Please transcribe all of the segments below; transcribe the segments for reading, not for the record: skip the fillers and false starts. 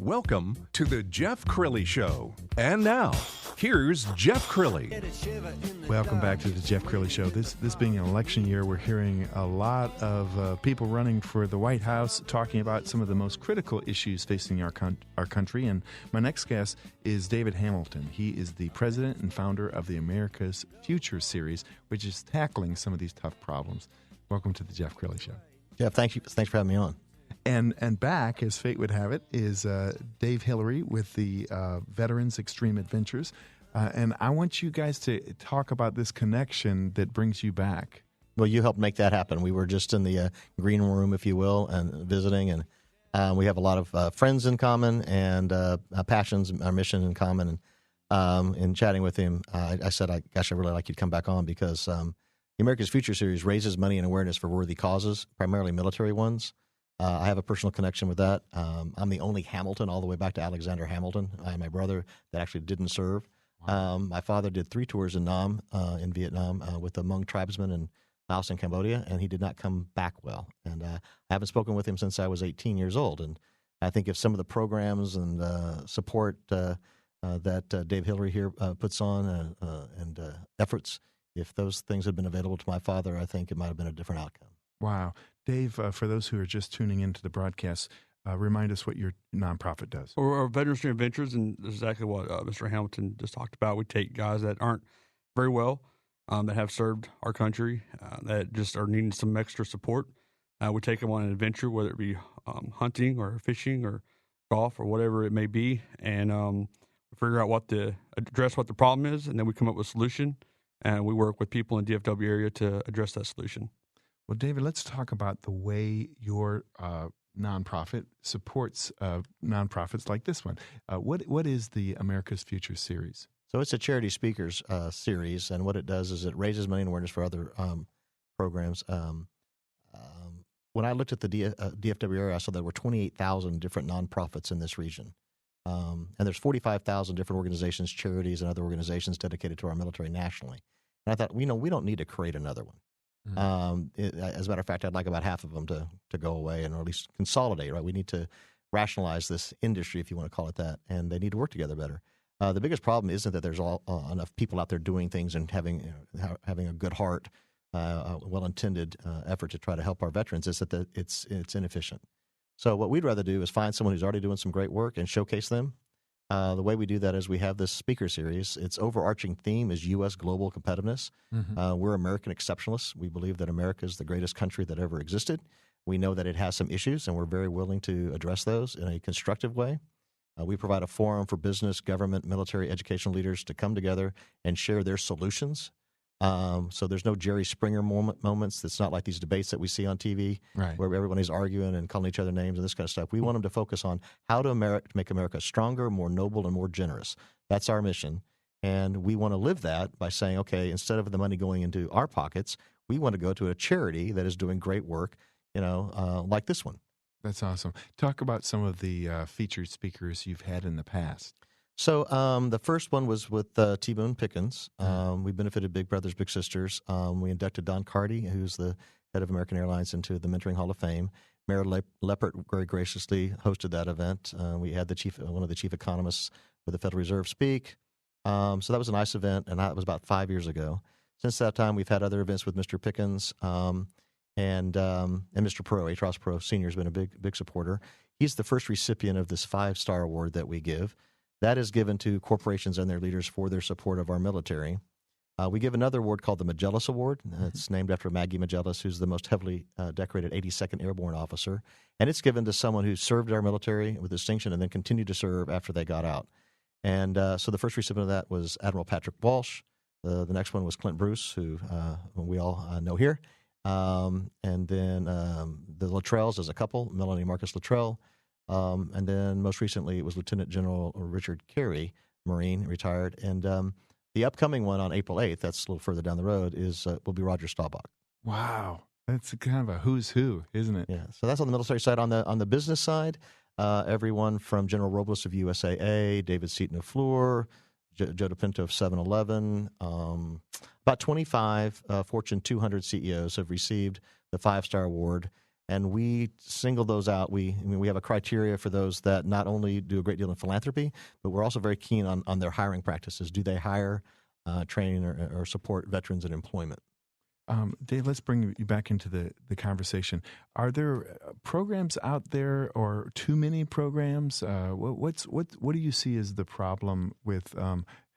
Welcome to the Jeff Crilley Show. And now, here's Jeff Crilley. Welcome back to the Jeff Crilley Show. This being an election year, we're hearing a lot of people running for the White House talking about some of the most critical issues facing our country. And my next guest is David Hamilton. He is the president and founder of the America's Future series, which is tackling some of these tough problems. Welcome to the Jeff Crilley Show. Jeff, thank you. Thanks for having me on. And back, as fate would have it, is Dave Hillary with the Veterans Xtreme Adventures. And I want you guys to talk about this connection that brings you back. Well, you helped make that happen. We were just in the green room, if you will, and visiting. And we have a lot of friends in common and passions, our mission in common. And in chatting with him, I said, I'd really like you to come back on because the America's Future series raises money and awareness for worthy causes, primarily military ones. I have a personal connection with that. I'm the only Hamilton all the way back to Alexander Hamilton. I have my brother that actually didn't serve. Wow. My father did 3 tours in Nam, in Vietnam, with the Hmong tribesmen in Laos and Cambodia, and he did not come back well. And I haven't spoken with him since I was 18 years old. And I think if some of the programs and support that Dave Hillary here puts on and efforts, if those things had been available to my father, I think it might have been a different outcome. Wow. Dave, for those who are just tuning into the broadcast, remind us what your nonprofit does. Or Veterans Xtreme Adventures, and this is exactly what Mr. Hamilton just talked about. We take guys that aren't very well, that have served our country, that just are needing some extra support. We take them on an adventure, whether it be hunting or fishing or golf or whatever it may be, and figure out address what the problem is, and then we come up with a solution, and we work with people in the DFW area to address that solution. Well, David, let's talk about the way your nonprofit supports nonprofits like this one. What is the America's Future series? So it's a charity speakers series, and what it does is it raises money and awareness for other programs. When I looked at the DFW area, I saw there were 28,000 different nonprofits in this region. And there's 45,000 different organizations, charities, and other organizations dedicated to our military nationally. And I thought, we don't need to create another one. Mm-hmm. As a matter of fact, I'd like about half of them to go away and or at least consolidate, right? We need to rationalize this industry, if you want to call it that, and they need to work together better. The biggest problem isn't that there's enough people out there doing things and having a good heart, well-intended effort to try to help our veterans. Is that it's inefficient. So what we'd rather do is find someone who's already doing some great work and showcase them. The way we do that is we have this speaker series. Its overarching theme is U.S. global competitiveness. Mm-hmm. We're American exceptionalists. We believe that America is the greatest country that ever existed. We know that it has some issues, and we're very willing to address those in a constructive way. We provide a forum for business, government, military, educational leaders to come together and share their solutions. So there's no Jerry Springer moments. It's not like these debates that we see on TV, right, where everybody's arguing and calling each other names and this kind of stuff. We want them to focus on how to make America stronger, more noble, and more generous. That's our mission. And we want to live that by saying, okay, instead of the money going into our pockets, we want to go to a charity that is doing great work, like this one. That's awesome. Talk about some of the featured speakers you've had in the past. So the first one was with T. Boone Pickens. We benefited Big Brothers Big Sisters. We inducted Don Carty, who's the head of American Airlines, into the Mentoring Hall of Fame. Mayor Leppert very graciously hosted that event. We had one of the chief economists with the Federal Reserve speak. So that was a nice event, and that was about 5 years ago. Since that time, we've had other events with Mr. Pickens and Mr. Pro. H. Ross Pro Sr. has been a big supporter. He's the first recipient of this 5-star award that we give. That is given to corporations and their leaders for their support of our military. We give another award called the Magellan Award. It's named after Maggie Magellan, who's the most heavily decorated 82nd Airborne officer. And it's given to someone who served our military with distinction and then continued to serve after they got out. And so the first recipient of that was Admiral Patrick Walsh. The next one was Clint Bruce, who we all know here. And then the Luttrells as a couple, Melanie Marcus Luttrell. And then most recently it was Lieutenant General Richard Carey, Marine, retired. And the upcoming one on April 8th, that's a little further down the road, will be Roger Staubach. Wow. That's kind of a who's who, isn't it? Yeah. So that's on the military side. On the business side, everyone from General Robles of USAA, David Seaton of Fluor, Joe DePinto of 7-Eleven. About 25 Fortune 200 CEOs have received the 5-star award. and we single those out. We have a criteria for those that not only do a great deal in philanthropy, but we're also very keen on their hiring practices. Do they hire, train, or support veterans in employment? Dave, let's bring you back into the conversation. Are there programs out there, or too many programs? What do you see as the problem with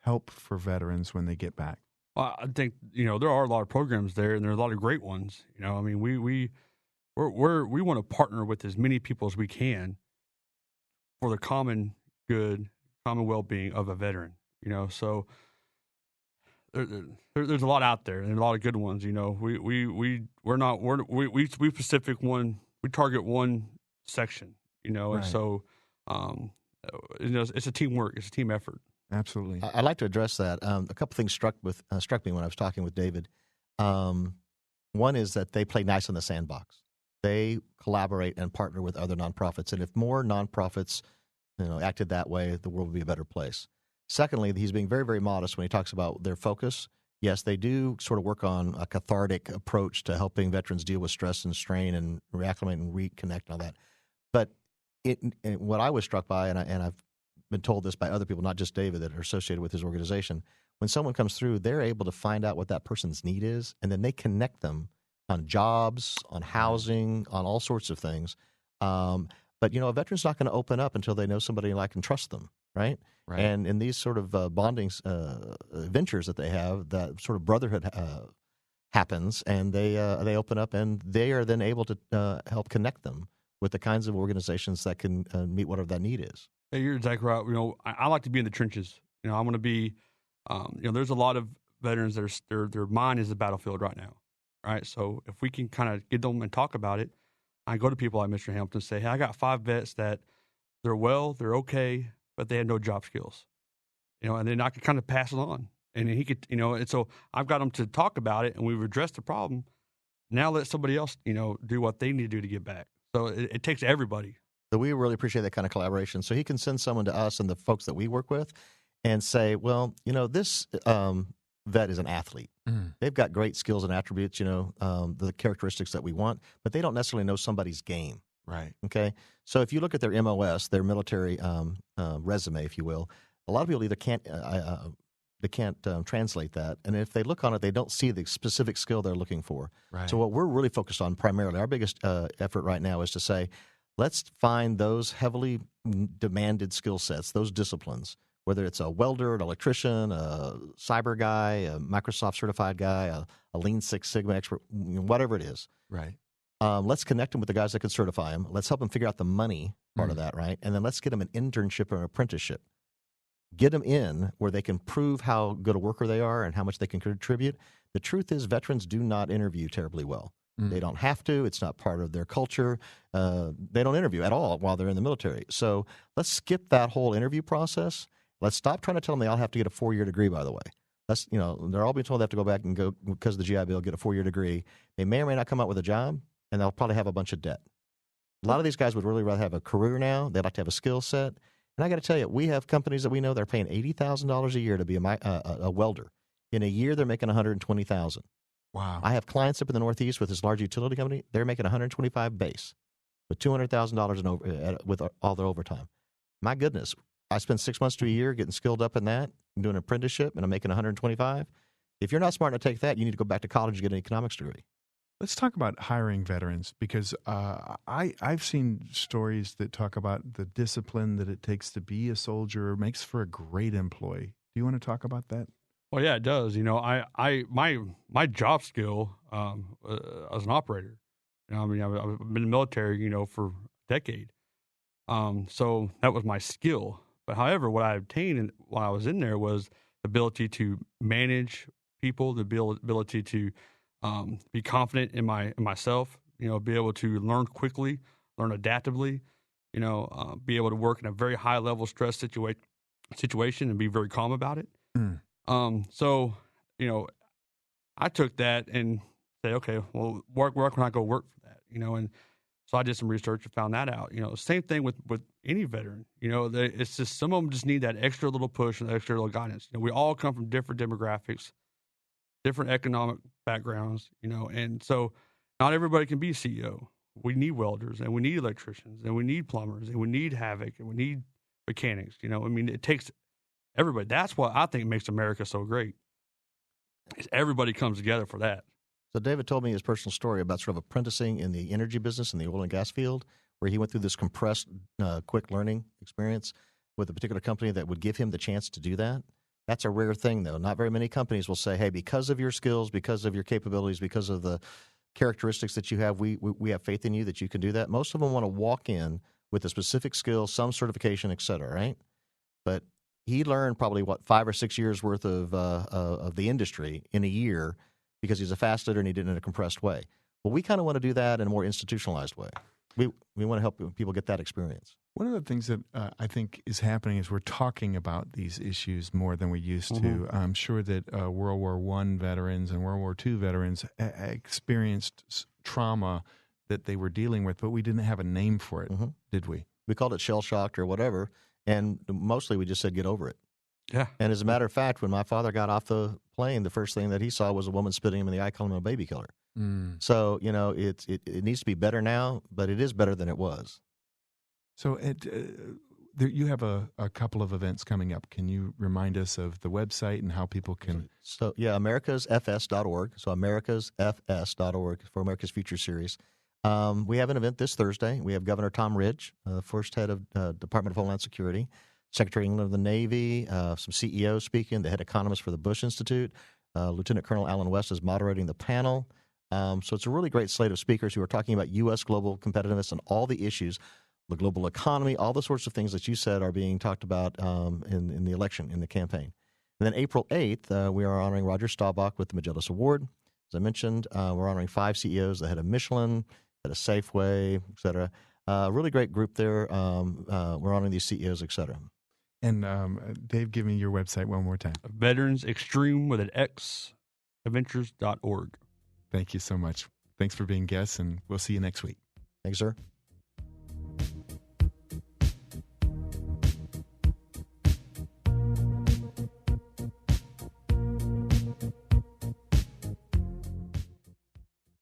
help for veterans when they get back? Well, I think there are a lot of programs there, and there are a lot of great ones. I mean, we want to partner with as many people as we can for the common good, common well-being of a veteran. So. There's a lot out there, and a lot of good ones. We target one section. Right. And so it's a teamwork, it's a team effort. Absolutely. I'd like to address that. A couple things struck me when I was talking with David. One is that they play nice in the sandbox. They collaborate and partner with other nonprofits, and if more nonprofits acted that way, the world would be a better place. Secondly, he's being very, very modest when he talks about their focus. Yes, they do sort of work on a cathartic approach to helping veterans deal with stress and strain and reacclimate and reconnect and all that. But what I was struck by, and I've been told this by other people, not just David, that are associated with his organization, when someone comes through, they're able to find out what that person's need is, and then they connect them on jobs, on housing, on all sorts of things. But, a veteran's not going to open up until they know somebody like and trust them, right? Right. And in these sort of bonding ventures that they have, that sort of brotherhood happens, and they open up, and they are then able to help connect them with the kinds of organizations that can meet whatever that need is. Hey, you're exactly right. I like to be in the trenches. I want to be. There's a lot of veterans that their mind is the battlefield right now, right? So if we can kind of get them and talk about it, I go to people like Mr. Hamilton and say, hey, I got 5 vets that they're okay, but they have no job skills, and then I could kind of pass it on, and he could, and so I've got them to talk about it, and we've addressed the problem. Now let somebody else, do what they need to do to get back. So it takes everybody. So we really appreciate that kind of collaboration. So he can send someone to us and the folks that we work with and say, well, this vet is an athlete. Mm. They've got great skills and attributes, the characteristics that we want, but they don't necessarily know somebody's game. Right. Okay. So if you look at their MOS, their military resume, if you will, a lot of people either can't translate that, and if they look on it, they don't see the specific skill they're looking for. Right. So what we're really focused on primarily, our biggest effort right now is to say, let's find those heavily demanded skill sets, those disciplines, whether it's a welder, an electrician, a cyber guy, a Microsoft certified guy, a Lean Six Sigma expert, whatever it is. Right. Let's connect them with the guys that can certify them. Let's help them figure out the money part of that, right? And then let's get them an internship or an apprenticeship. Get them in where they can prove how good a worker they are and how much they can contribute. The truth is veterans do not interview terribly well. They don't have to. It's not part of their culture. They don't interview at all while they're in the military. So let's skip that whole interview process. Let's stop trying to tell them they all have to get a 4-year degree, by the way. They're all being told they have to go back and go, because of the GI Bill, get a 4-year degree. They may or may not come out with a job, and they'll probably have a bunch of debt. A lot of these guys would really rather have a career now. They'd like to have a skill set. And I got to tell you, we have companies that we know that are paying $80,000 a year to be a welder. In a year, they're making $120,000. Wow. I have clients up in the Northeast with this large utility company. They're making $125,000 base with $200,000 with all their overtime. My goodness, I spend 6 months to a year getting skilled up in that, doing an apprenticeship, and I'm making $125,000. If you're not smart enough to take that, you need to go back to college and get an economics degree. Let's talk about hiring veterans, because I've seen stories that talk about the discipline that it takes to be a soldier makes for a great employee. Do you want to talk about that? Well, yeah, it does. My job skill as an operator. I've been in the military, for a decade. So that was my skill. But however, what I obtained while I was in there was the ability to manage people, the ability to be confident in myself, be able to learn quickly, learn adaptively, be able to work in a very high level stress situation and be very calm about it. So, I took that and said, okay, well, where can I go work for that? And so I did some research and found that out. Same thing with any veteran. It's just some of them just need that extra little push and extra little guidance. We all come from different demographics, different economic backgrounds, and so not everybody can be CEO. we need welders, and we need electricians, and we need plumbers, and we need havoc, and we need mechanics. I mean, it takes everybody. That's what I think makes America so great. Is everybody comes together for that. So David told me his personal story about sort of apprenticing in the energy business in the oil and gas field, where he went through this compressed, quick learning experience with a particular company that would give him the chance to do that. That's a rare thing, though. Not very many companies will say, hey, because of your skills, because of your capabilities, because of the characteristics that you have, we have faith in you that you can do that. Most of them want to walk in with a specific skill, some certification, et cetera, right? But he learned probably, 5 or 6 years worth of the industry in a year because he's a fast learner and he did it in a compressed way. Well, we kind of want to do that in a more institutionalized way. We want to help people get that experience. One of the things that I think is happening is we're talking about these issues more than we used to. I'm sure that World War I veterans and World War II veterans experienced trauma that they were dealing with, but we didn't have a name for it, did we? We called it shell-shocked or whatever, and mostly we just said get over it. Yeah. And as a matter of fact, when my father got off the plane, the first thing that he saw was a woman spitting him in the eye, calling him a baby killer. So, it needs to be better now, but it is better than it was. So you have a couple of events coming up. Can you remind us of the website and how people can? So, yeah, americasfs.org. So americasfs.org for America's Future Series. We have an event this Thursday. We have Governor Tom Ridge, first head of Department of Homeland Security, Secretary of the Navy, some CEOs speaking, the head economist for the Bush Institute. Lieutenant Colonel Alan West is moderating the panel. So it's a really great slate of speakers who are talking about U.S. global competitiveness and all the issues, the global economy, all the sorts of things that you said are being talked about in the election, in the campaign. And then April 8th, we are honoring Roger Staubach with the Magellan Award. As I mentioned, we're honoring 5 CEOs, the head of Michelin, head of Safeway, et cetera. Really great group there. We're honoring these CEOs, et cetera. And Dave, give me your website one more time. Veterans Xtreme with an X, Adventures.org. Thank you so much. Thanks for being guests, and we'll see you next week. Thanks, sir.